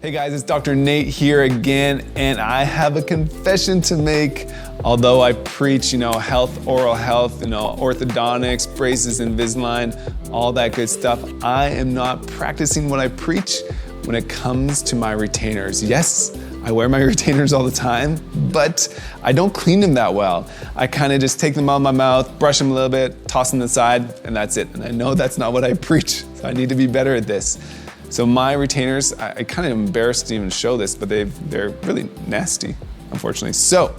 Hey guys, it's Dr. Nate here again, and I have a confession to make. Although I preach, health, oral health, orthodontics, braces, Invisalign, all that good stuff, I am not practicing what I preach when it comes to my retainers. Yes, I wear my retainers all the time, but I don't clean them that well. I kind of just take them out of my mouth, brush them a little bit, toss them aside, and that's it. And I know that's not what I preach, so I need to be better at this. So my retainers, I kind of embarrassed to even show this, but they're really nasty, unfortunately. So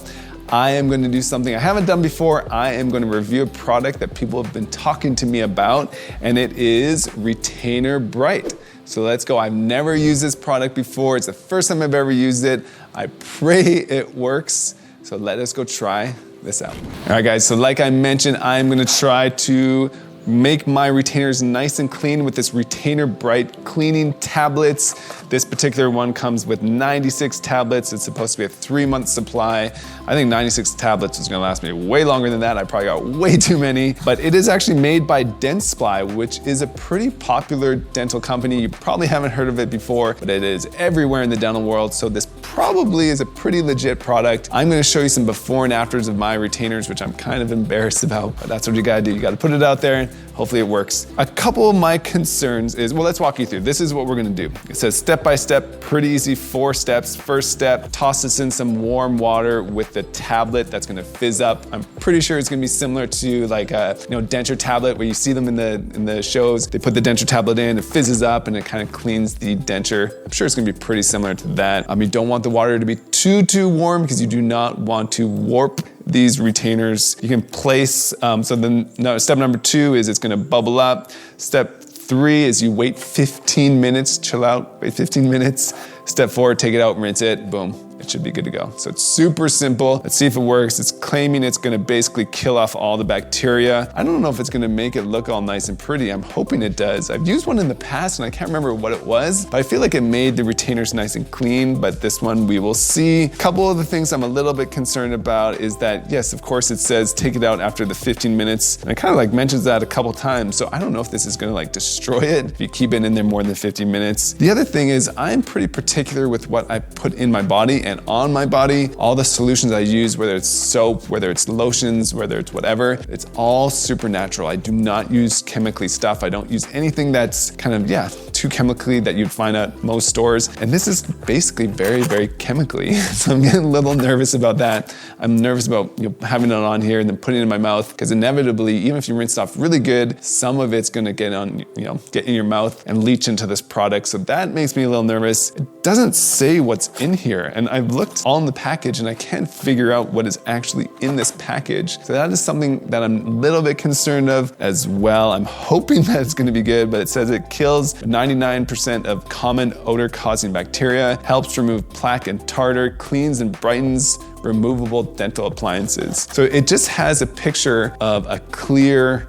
I am going to do something I haven't done before. I am going to review a product that people have been talking to me about, and it is Retainer Brite. So let's go. I've never used this product before. It's the first time I've ever used it. I pray it works. So let us go try this out. All right, guys, so like I mentioned, I'm going to try to make my retainers nice and clean with this Retainer Brite cleaning tablets. This particular one comes with 96 tablets. It's supposed to be a 3-month supply. I think 96 tablets is gonna last me way longer than that. I probably got way too many, but it is actually made by Dentsply, which is a pretty popular dental company. You probably haven't heard of it before, but it is everywhere in the dental world. So this probably is a pretty legit product. I'm gonna show you some before and afters of my retainers, which I'm kind of embarrassed about, but that's what you gotta do. You gotta put it out there. Hopefully it works. A couple of my concerns is, well, let's walk you through. This is what we're gonna do. It says step by step, pretty easy, 4 steps. First step, toss this in some warm water with the tablet that's gonna fizz up. I'm pretty sure it's gonna be similar to like a denture tablet where you see them in the shows. They put the denture tablet in, it fizzes up and it kind of cleans the denture. I'm sure it's gonna be pretty similar to that. You don't want the water to be too warm because you do not want to warp these retainers. You can place, step number 2 is it's gonna bubble up. Step 3 is you wait 15 minutes, chill out, wait 15 minutes. Step 4, take it out, rinse it, boom. It should be good to go. So it's super simple. Let's see if it works. It's claiming it's gonna basically kill off all the bacteria. I don't know if it's gonna make it look all nice and pretty. I'm hoping it does. I've used one in the past and I can't remember what it was, but I feel like it made the retainers nice and clean, but this one we will see. A couple of the things I'm a little bit concerned about is that, yes, of course it says take it out after the 15 minutes. And it kind of mentions that a couple times. So I don't know if this is gonna destroy it if you keep it in there more than 15 minutes. The other thing is I'm pretty particular with what I put in my body and on my body. All the solutions I use, whether it's soap, whether it's lotions, whether it's whatever, it's all super natural. I do not use chemically stuff. I don't use anything that's kind of, too chemically that you'd find at most stores. And this is basically very, very chemically. So I'm getting a little nervous about that. I'm nervous about having it on here and then putting it in my mouth because inevitably, even if you rinse it off really good, some of it's gonna get in your mouth and leach into this product. So that makes me a little nervous. It doesn't say what's in here. And I've looked on the package and I can't figure out what is actually in this package. So that is something that I'm a little bit concerned of as well. I'm hoping that it's gonna be good, but it says it kills 99% of common odor-causing bacteria, helps remove plaque and tartar, cleans and brightens removable dental appliances. So it just has a picture of a clear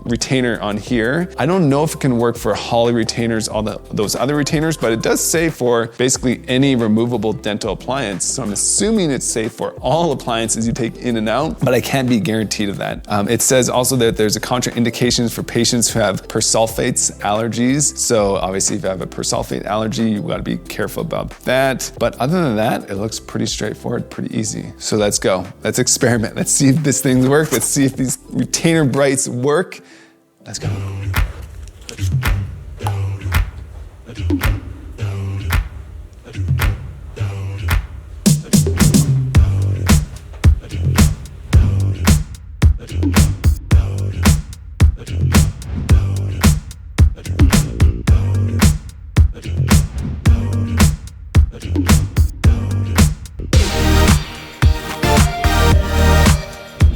retainer on here. I don't know if it can work for Holly retainers, those other retainers, but it does say for basically any removable dental appliance. So I'm assuming it's safe for all appliances you take in and out, but I can't be guaranteed of that. It says also that there's a contraindications for patients who have persulfates allergies. So obviously if you have a persulfate allergy, you've got to be careful about that. But other than that, it looks pretty straightforward, pretty easy. So let's go. Let's experiment. Let's see if this thing works. Let's see if these Retainer Brites work. Let's go.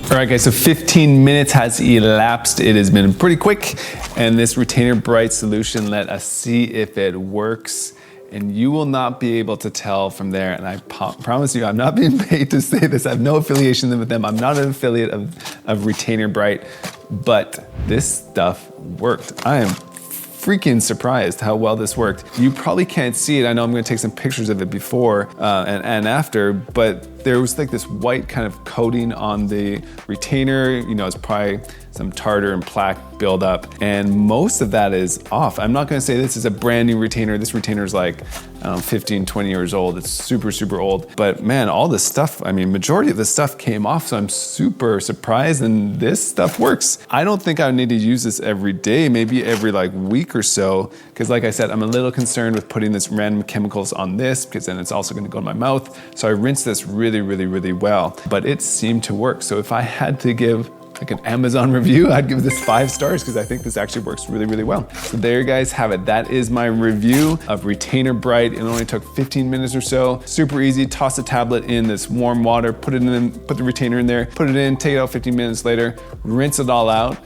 All right guys, so 15 minutes has elapsed. It has been pretty quick. And this Retainer Brite solution, let us see if it works. And you will not be able to tell from there. And I promise you, I'm not being paid to say this. I have no affiliation with them. I'm not an affiliate of Retainer Brite, but this stuff worked. I am freaking surprised how well this worked. You probably can't see it. I know I'm gonna take some pictures of it before and after, but there was like this white kind of coating on the retainer. You know, it's probably some tartar and plaque buildup, and most of that is off. I'm not gonna say this is a brand new retainer. This retainer is like, I don't know, 15, 20 years old. It's super, super old. But man, all this stuff, I mean, majority of the stuff came off, so I'm super surprised, and this stuff works. I don't think I need to use this every day, maybe every like week or so, because like I said, I'm a little concerned with putting this random chemicals on this, because then it's also gonna go in my mouth. So I rinse this really, really, really well, but it seemed to work. So if I had to give like an Amazon review, I'd give this 5 stars because I think this actually works really, really well. So there you guys have it. That is my review of Retainer Brite. It only took 15 minutes or so. Super easy. Toss the tablet in this warm water, put it in, put the retainer in there, put it in, take it out 15 minutes later, rinse it all out,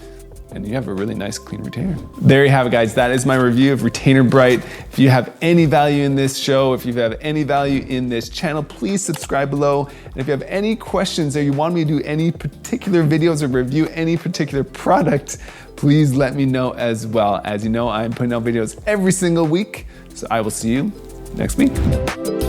and you have a really nice clean retainer. There you have it, guys. That is my review of Retainer Brite. If you have any value in this show, if you have any value in this channel, please subscribe below. And if you have any questions or you want me to do any particular videos or review any particular product, please let me know as well. As you know, I'm putting out videos every single week, so I will see you next week.